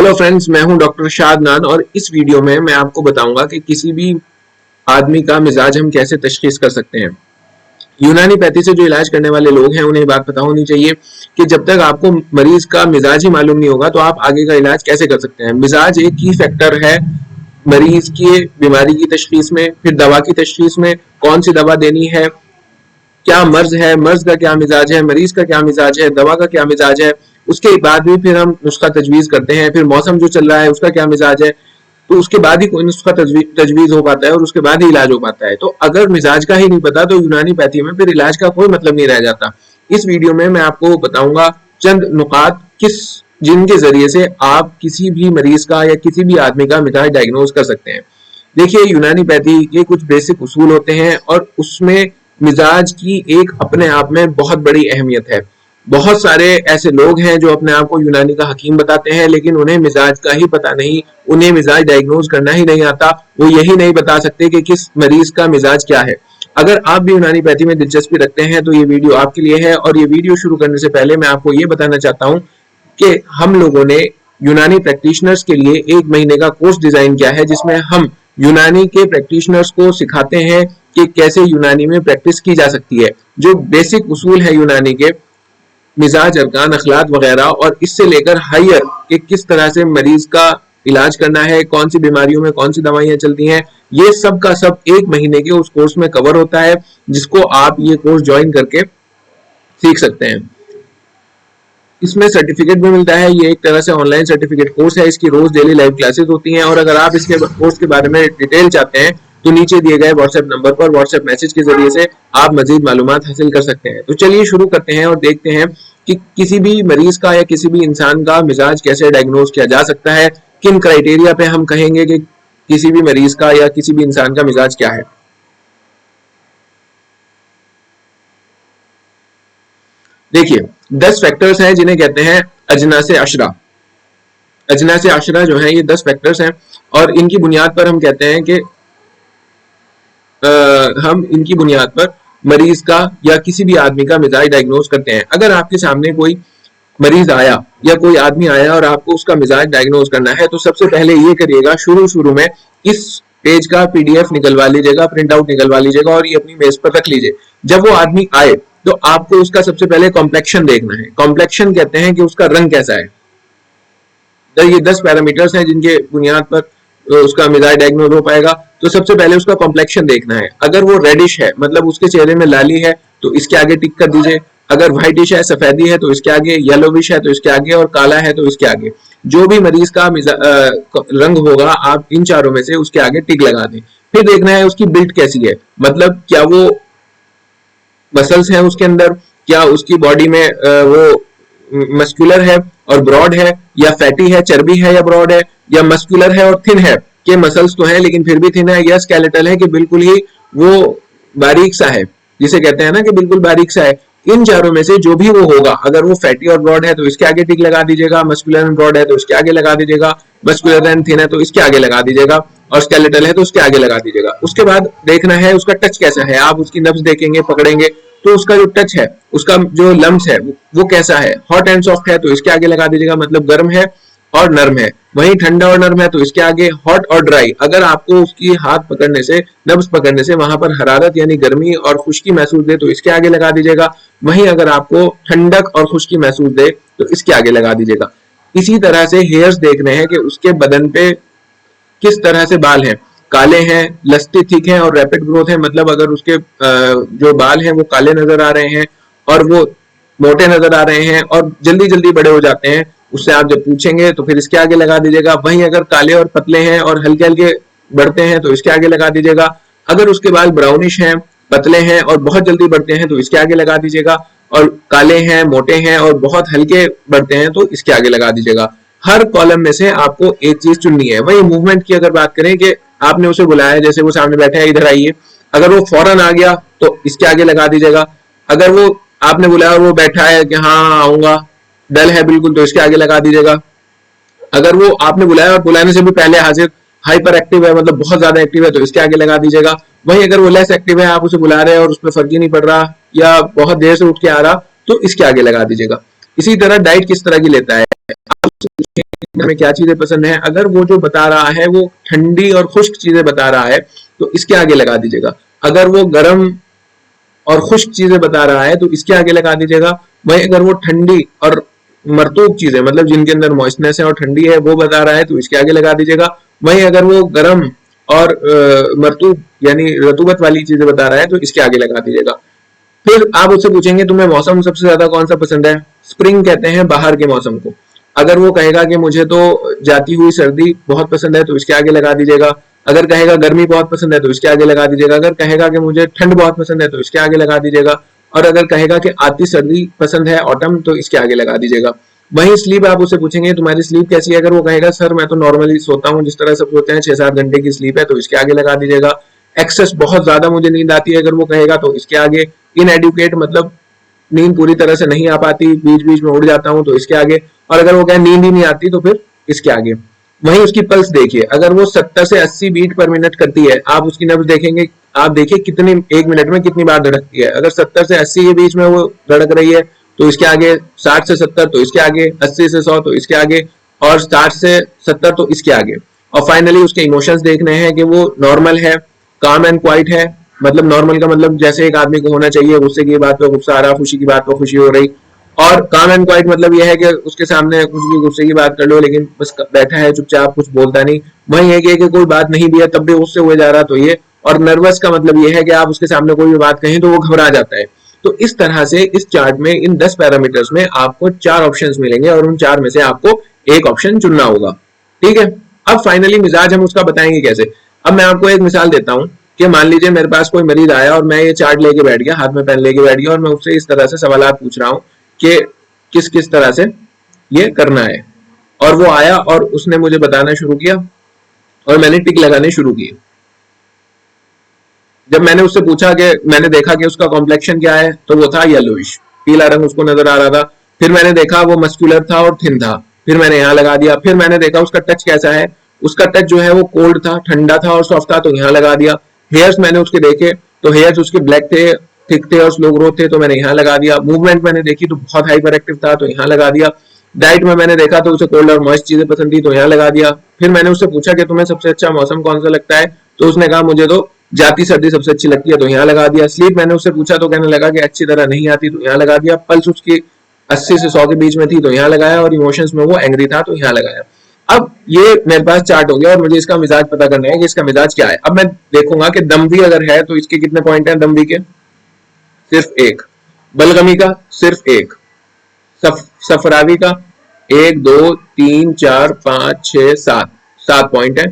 Hello friends, मैं हूं doctor शादनान और इस वीडियो में मैं आपको बताऊंगा कि किसी भी आदमी का मिजाज हम कैसे तशखीस कर सकते हैं। यूनानी पैथी से जो इलाज करने वाले लोग हैं उन्हें बात पता होनी चाहिए कि जब तक आपको मरीज का मिजाज ही मालूम नहीं होगा तो आप आगे का इलाज कैसे कर सकते हैं। मिजाज एक की फैक्टर है मरीज की बीमारी की तशखीस में, फिर दवा की तशखीस में, कौन सी दवा देनी है, क्या मर्ज है, मर्ज का क्या मिजाज है, मरीज का क्या मिजाज है, दवा का क्या मिजाज है। उसके बाद भी फिर हम नुस्खा तजवीज करते हैं, फिर मौसम जो चल रहा है उसका क्या मिजाज है, तो उसके बाद ही कोई नुस्खा तजवीज हो पाता है और उसके बाद ही इलाज हो पाता है। तो अगर मिजाज का ही नहीं पता तो यूनानी पैथी में फिर इलाज का कोई मतलब नहीं रह जाता। इस वीडियो में मैं आपको बताऊंगा चंद नुकात जिनके जरिए से आप किसी भी मरीज का या किसी भी आदमी का मिजाज डायग्नोज कर सकते हैं। देखिए, यूनानी पैथी के कुछ बेसिक उसूल होते हैं और उसमें मिजाज की एक अपने आप में बहुत बड़ी अहमियत है। बहुत सारे ऐसे लोग हैं जो अपने आप को यूनानी का हकीम बताते हैं, लेकिन उन्हें मिजाज का ही पता नहीं, उन्हें मिजाज डायग्नोज करना ही नहीं आता। वो यही नहीं बता सकते कि किस मरीज का मिजाज क्या है। अगर आप भी यूनानी पैथी में दिलचस्पी रखते हैं तो ये वीडियो आपके लिए है। और ये वीडियो शुरू करने से पहले मैं आपको ये बताना चाहता हूँ कि हम लोगों ने यूनानी प्रैक्टिशनर्स के लिए 1 महीने का कोर्स डिजाइन किया है, जिसमें हम यूनानी के प्रैक्टिशनर्स को सिखाते हैं कि कैसे यूनानी में प्रैक्टिस की जा सकती है। जो बेसिक उसूल है यूनानी के, मिजाज, अरकान, अखलाक वगैरह, और इससे लेकर हायर कि किस तरह से मरीज का इलाज करना है, कौन सी बीमारियों में कौन सी दवाइयां चलती हैं, ये सब का सब 1 महीने के उस कोर्स में कवर होता है, जिसको आप ये कोर्स ज्वाइन करके सीख सकते हैं। इसमें सर्टिफिकेट भी मिलता है। ये एक तरह से ऑनलाइन सर्टिफिकेट कोर्स है। इसकी रोज डेली लाइव क्लासेस होती हैं। और अगर आप इसके कोर्स के बारे में डिटेल चाहते हैं तो नीचे दिए गए व्हाट्सएप नंबर पर व्हाट्सएप मैसेज के जरिए से आप मजीद मालूमात हासिल कर सकते हैं। तो चलिए शुरू करते हैं और देखते हैं कि किसी भी मरीज का या किसी भी इंसान का मिजाज कैसे डायग्नोज किया जा सकता है, किन क्राइटेरिया पे हम कहेंगे कि किसी भी मरीज का या किसी भी इंसान का मिजाज क्या है। देखिए, 10 फैक्टर्स हैं जिन्हें कहते हैं अजनासे अशरा। अजनासे अशरा जो है ये 10 फैक्टर्स हैं और इनकी बुनियाद पर हम कहते हैं कि हम इनकी बुनियाद पर मरीज का या किसी भी आदमी का मिजाज डायग्नोज करते हैं। अगर आपके सामने कोई मरीज आया या कोई आदमी आया और आपको उसका मिजाज डायग्नोज करना है तो सबसे पहले ये करिएगा, शुरू में इस पेज का पीडीएफ निकलवा लीजिएगा, प्रिंट आउट निकलवा लीजिएगा और ये अपनी मेज पर रख लीजिए। जब वो आदमी आए तो आपको उसका सबसे पहले कॉम्प्लेक्शन देखना है। कॉम्प्लेक्शन कहते हैं कि उसका रंग कैसा है। तो ये 10 पैरामीटर्स हैं जिनके बुनियाद पर उसका मिजाज डायग्नोज हो पाएगा। तो सबसे पहले उसका कॉम्प्लेक्शन देखना है। अगर वो रेडिश है, मतलब उसके चेहरे में लाली है, तो इसके आगे टिक कर दीजिए। अगर व्हाइटिश है, सफेदी है, तो इसके आगे, येलोविश है तो इसके आगे, और काला है तो इसके आगे। जो भी मरीज का रंग होगा आप इन चारों में से उसके आगे टिक लगा दें। फिर देखना है उसकी बिल्ड कैसी है, मतलब क्या वो मसल्स हैं उसके अंदर, क्या उसकी बॉडी में वो मस्कुलर है और ब्रॉड है, या फैटी है, चर्बी है या ब्रॉड है, या मस्कुलर है और थिन है कि मसल्स तो है लेकिन फिर भी थिन है, या स्केलेटल है कि बिल्कुल ही वो बारीक सा है, जिसे कहते हैं ना कि बिल्कुल बारीक सा है। इन चारों में से जो भी वो होगा, अगर वो फैटी और ब्रॉड है तो इसके आगे टिक लगा दीजिएगा, मस्कुलर एंड ब्रॉड है तो इसके आगे लगा दीजिएगा, मस्कुलर एंड थिन है तो इसके आगे लगा दीजिएगा, और स्केलेटल है तो उसके आगे लगा दीजिएगा। उसके बाद देखना है उसका टच कैसा है। आप उसकी नब्ज देखेंगे, पकड़ेंगे तो उसका जो टच है, उसका जो लम्स है वो कैसा है। हॉट एंड सॉफ्ट है तो इसके आगे लगा दीजिएगा, मतलब गर्म है और नर्म है। वहीं ठंडा और नर्म है तो इसके आगे हॉट और ड्राई। अगर आपको उसकी हाथ पकड़ने से, नब्ज पकड़ने से वहां पर हरारत यानी गर्मी और खुश्की महसूस दे तो इसके आगे लगा दीजिएगा। वहीं अगर आपको ठंडक और खुश्की महसूस दे तो इसके आगे लगा दीजिएगा। इसी तरह से हेयर्स देखने हैं कि उसके बदन पे किस तरह से बाल हैं, काले हैं, लस्टी थिक हैं और रैपिड ग्रोथ है, मतलब अगर उसके जो बाल हैं वो काले नजर आ रहे हैं और वो मोटे नजर आ रहे हैं और जल्दी जल्दी बड़े हो जाते हैं, उससे आप जब पूछेंगे तो फिर इसके आगे लगा दीजिएगा। वहीं अगर काले और पतले हैं और हल्के हल्के बढ़ते हैं तो इसके आगे लगा दीजिएगा। अगर उसके बाल ब्राउनिश हैं, पतले हैं और बहुत जल्दी बढ़ते हैं तो इसके आगे लगा दीजिएगा। और काले हैं, मोटे हैं और बहुत हल्के बढ़ते हैं तो इसके आगे लगा दीजिएगा। हर कॉलम में से आपको एक चीज चुननी है। वही मूवमेंट की अगर बात करें कि आपने उसे बुलाया, जैसे वो सामने बैठे हैं, इधर आइए, अगर वो फौरन आ गया तो इसके आगे लगा दीजिएगा। अगर वो आपने बुलाया और वो बैठा है कि हाँ आऊंगा, डल है बिल्कुल, तो इसके आगे लगा दीजिएगा। अगर वो आपने बुलाया और बुलाने से भी पहले हाजिर, हाइपर एक्टिव है, मतलब बहुत ज्यादा एक्टिव है, तो इसके आगे लगा दीजिएगा। वहीं अगर वो लेस एक्टिव है, आप उसे बुला रहे हैं और उसमें फर्क ही नहीं पड़ रहा या बहुत देर से उठ के आ रहा, तो इसके आगे लगा दीजिएगा। इसी तरह डाइट किस तरह की लेता है, आप में क्या चीजें पसंद है। अगर वो जो बता रहा है वो ठंडी और खुश्क चीजें बता रहा है तो इसके आगे लगा दीजिएगा। अगर वो गर्म और खुश्क चीजें बता रहा है तो इसके आगे लगा दीजिएगा। वही अगर वो ठंडी और मरतूब चीजें मतलब जिनके अंदर मॉइस्टनेस है और ठंडी है वो बता रहा है तो इसके आगे लगा दीजिएगा। वही अगर वो गर्म और मरतूब यानी रतूबत वाली चीजें बता रहा है तो इसके आगे लगा दीजिएगा। फिर आप उससे पूछेंगे तुम्हें मौसम सबसे ज्यादा कौन सा पसंद है। स्प्रिंग कहते हैं बाहर के मौसम को। अगर वो कहेगा कि मुझे तो जाती हुई सर्दी बहुत पसंद है तो इसके आगे लगा दीजिएगा। अगर कहेगा गर्मी बहुत पसंद है तो इसके आगे लगा दीजिएगा। अगर कहेगा कि मुझे ठंड बहुत पसंद है तो इसके आगे लगा दीजिएगा। और अगर कहेगा कि आती सर्दी पसंद है ऑटम तो इसके आगे लगा दीजिएगा। वहीं स्लीप आप उससे पूछेंगे तुम्हारी स्लीप कैसी है। अगर वो कहेगा सर मैं तो नॉर्मली सोता हूँ जिस तरह सब सोते हैं 6-7 घंटे की स्लीप है तो इसके आगे लगा दीजिएगा। एक्सेस बहुत ज्यादा मुझे नींद आती है अगर वो कहेगा तो इसके आगे। इनएडुकेट मतलब नींद पूरी तरह से नहीं आ पाती बीच बीच में उड़ जाता हूं तो इसके आगे। और अगर वो कहे नींद ही नहीं आती तो फिर इसके आगे। वहीं उसकी पल्स देखिए। अगर वो 70 से 80 बीट पर मिनट करती है आप उसकी नब्ज देखेंगे। आप देखिए कितने 1 मिनट में कितनी बार धड़कती है। अगर 70 से 80 के बीच में वो धड़क रही है तो इसके आगे। 60 से 70 तो इसके आगे। 80 से 100 तो इसके आगे। और 60 से 70 तो इसके आगे। और फाइनली उसके इमोशंस देखने हैं कि वो नॉर्मल है, काम एंड क्वाइट है। मतलब नॉर्मल का मतलब जैसे एक आदमी को होना चाहिए, गुस्से की बात पे गुस्सा आ रहा, खुशी की बात पे खुशी हो रही। और काम एंड क्वाइट मतलब यह है कि उसके सामने कुछ भी गुस्से की बात कर लो लेकिन बस बैठा है चुपचाप कुछ बोलता नहीं। वही है कि कोई बात नहीं भी है तब भी उससे हुए जा रहा तो ये। और नर्वस का मतलब यह है कि आप उसके सामने कोई भी बात कहें तो वो घबरा जाता है। तो इस तरह से इस चार्ट में इन 10 पैरामीटर्स में आपको 4 ऑप्शंस मिलेंगे और उन 4 में से आपको एक ऑप्शन चुनना होगा। ठीक है। अब फाइनली मिजाज हम उसका बताएंगे कैसे। अब मैं आपको एक मिसाल देता हूं कि मान लीजिए मेरे पास कोई मरीज आया और मैं ये चार्ट लेके बैठ गया, हाथ में पेन लेके बैठ गया और मैं उससे इस तरह से सवाल पूछ रहा हूं कि किस किस तरह से ये करना है। और वो आया और उसने मुझे बताना शुरू किया और मैंने टिक लगाने शुरू किए। जब मैंने उससे पूछा कि मैंने देखा कि उसका कॉम्प्लेक्शन क्या है तो वो था येलोइश, पीला रंग उसको नजर आ रहा था। फिर मैंने देखा वो मस्कुलर था और थिन था, फिर मैंने यहाँ लगा दिया। फिर मैंने देखा उसका टच कैसा है, उसका टच जो है वो कोल्ड था, ठंडा था और सॉफ्ट था तो यहाँ लगा दिया। हेयर्स मैंने उसके देखे तो हेयर्स उसके ब्लैक थे, थिक थे और स्लो ग्रोथ थे तो मैंने यहाँ लगा दिया। मूवमेंट मैंने देखी तो बहुत हाइपर एक्टिव था तो यहाँ लगा दिया। डाइट में मैंने देखा तो उसे कोल्ड और मॉइस्ट चीजें पसंद थी तो यहाँ लगा दिया। फिर मैंने उससे पूछा कि तुम्हें सबसे अच्छा मौसम कौन सा लगता है तो उसने कहा मुझे तो जाती सर्दी सबसे अच्छी लगती है तो यहाँ लगा दिया। स्लीप मैंने उससे पूछा तो कहने लगा कि अच्छी तरह नहीं आती तो यहाँ लगा दिया। पल्स उसकी 80 से 100 के बीच में थी तो यहाँ लगाया। और इमोशंस में वो एंग्री था तो यहाँ लगाया। अब ये मेरे पास चार्ट हो गया और मुझे इसका मिजाज पता करना है कि इसका मिजाज क्या है। अब मैं देखूंगा कि दमवी अगर है तो इसके कितने पॉइंट हैं। दमवी के सिर्फ 1, बलगमी का सिर्फ 1, सफरावी का 1 2 3 4 5 6 7 7 पॉइंट है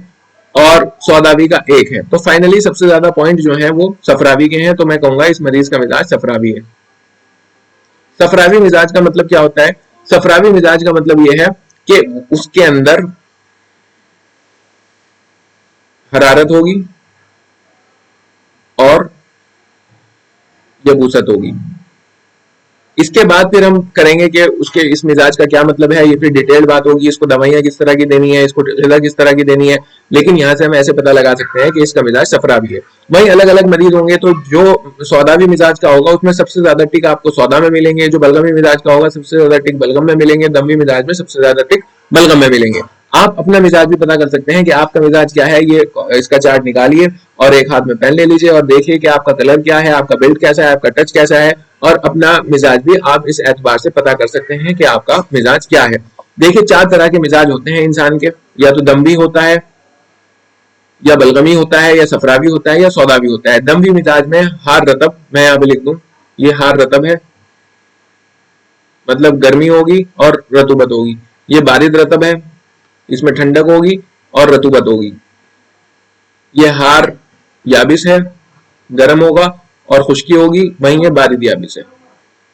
और सौदावी का 1 है। तो फाइनली सबसे ज्यादा पॉइंट जो है वो सफरावी के हैं तो मैं कहूंगा इस मरीज का मिजाज सफरावी है। सफरावी मिजाज का मतलब क्या होता है। सफरावी मिजाज का मतलब यह है कि उसके अंदर हरारत होगी और यबूसत होगी। इसके बाद फिर हम करेंगे कि उसके इस मिजाज का क्या मतलब है। ये फिर डिटेल्ड बात होगी, इसको दवाइयां किस तरह की देनी है, इसको ग़िज़ा किस तरह की देनी है। लेकिन यहाँ से हम ऐसे पता लगा सकते हैं कि इसका मिजाज सफरावी है। वहीं अलग अलग मरीज होंगे तो जो सौदावी मिजाज का होगा उसमें सबसे ज्यादा टिक आपको सौदा में मिलेंगे। जो बलगमी मिजाज का होगा सबसे ज्यादा टिक बलगम में मिलेंगे। दमवी मिजाज में सबसे ज्यादा टिक बलगम में मिलेंगे। आप अपना मिजाज भी पता कर सकते हैं कि आपका मिजाज क्या है। ये इसका चार्ट निकालिए और एक हाथ में पेन ले लीजिए और देखिए कि आपका कलर क्या है, आपका बिल्ड कैसा है, आपका टच कैसा है। और अपना मिजाज भी आप इस एतबार से पता कर सकते हैं कि आपका मिजाज क्या है। देखिए 4 तरह के मिजाज होते हैं इंसान के, या तो दमवी होता है, या बलगमी होता है, या सफरावी होता है, या सौदावी होता है। दमवी मिजाज में हार रतब, मैं यहाँ पे लिख दूं, ये हार रतब है मतलब गर्मी होगी और रतूबत होगी। ये बारिद रतब है, इसमें ठंडक होगी और रतूबत होगी। ये हार याबिस है, गर्म होगा और खुश्की होगी। वहीं ये बारिद याबिस है।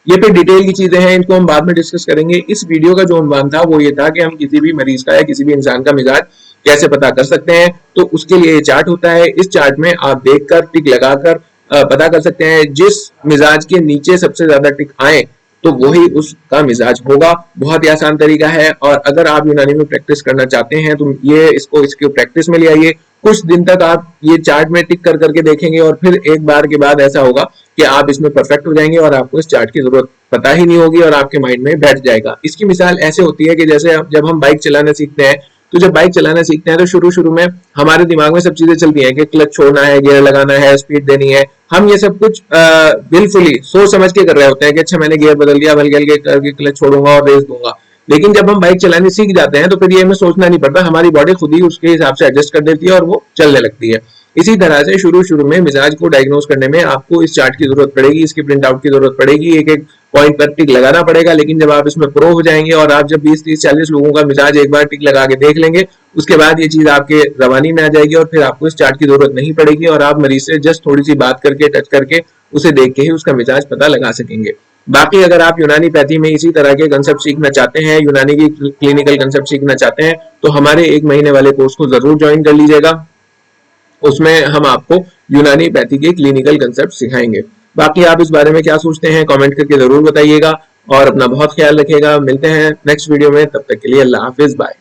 ये फिर डिटेल की चीजें हैं, इनको हम बाद में डिस्कस करेंगे। इस वीडियो का जो उन्वान था वो ये था कि हम किसी भी मरीज का या किसी भी इंसान का मिजाज कैसे पता कर सकते हैं। तो उसके लिए ये चार्ट होता है। इस चार्ट में आप देखकर टिक लगाकर पता कर सकते हैं। जिस मिजाज के नीचे सबसे ज्यादा टिक आए तो वही उसका मिजाज होगा। बहुत ही आसान तरीका है। और अगर आप यूनानी में प्रैक्टिस करना चाहते हैं तो ये इसको इसके प्रैक्टिस में ले आइए कुछ दिन तक आप ये चार्ट में टिक कर करके देखेंगे और फिर एक बार के बाद ऐसा होगा कि आप इसमें परफेक्ट हो जाएंगे और आपको इस चार्ट की जरूरत पता ही नहीं होगी और आपके माइंड में बैठ जाएगा। इसकी मिसाल ऐसे होती है कि जैसे जब हम बाइक चलाना सीखते हैं, तो जब बाइक चलाना सीखते हैं तो शुरू शुरू में हमारे दिमाग में सब चीजें चलती हैं कि क्लच छोड़ना है, गियर लगाना है, स्पीड देनी है। हम ये सब कुछ विलफुली सोच समझ के कर रहे होते हैं कि अच्छा मैंने गियर बदल दिया, हल्के करके क्लच छोड़ूंगा और रेस दूंगा। लेकिन जब हम बाइक चलाने सीख जाते हैं तो फिर ये हमें सोचना नहीं पड़ता, हमारी बॉडी खुद ही उसके हिसाब से एडजस्ट कर देती है और वो चलने लगती है। इसी तरह से शुरू शुरू में मिजाज को डायग्नोज करने में आपको इस चार्ट की जरूरत पड़ेगी, इसकी प्रिंट आउट की जरूरत पड़ेगी, एक एक पॉइंट पर टिक लगाना पड़ेगा। लेकिन जब आप इसमें प्रो हो जाएंगे और आप जब 20, 30, 40 लोगों का मिजाज एक बार टिक लगा के देख लेंगे, उसके बाद ये चीज आपके रवानी में आ जाएगी और फिर आपको इस चार्ट की जरूरत नहीं पड़ेगी और आप मरीज से जस्ट थोड़ी सी बात करके, टच करके, उसे देख के ही उसका मिजाज पता लगा सकेंगे। बाकी अगर आप यूनानी पैथी में इसी तरह के कंसेप्ट सीखना चाहते हैं, यूनानी की क्लिनिकल कंसेप्ट सीखना चाहते हैं, तो हमारे 1 महीने वाले कोर्स को जरूर ज्वाइन कर लीजिएगा। उसमें हम आपको यूनानी पैथी के क्लिनिकल कंसेप्ट सिखाएंगे। बाकी आप इस बारे में क्या सोचते हैं कमेंट करके जरूर बताइएगा और अपना बहुत ख्याल रखिएगा। मिलते हैं नेक्स्ट वीडियो में, तब तक के लिए अल्लाह हाफिज, बाय।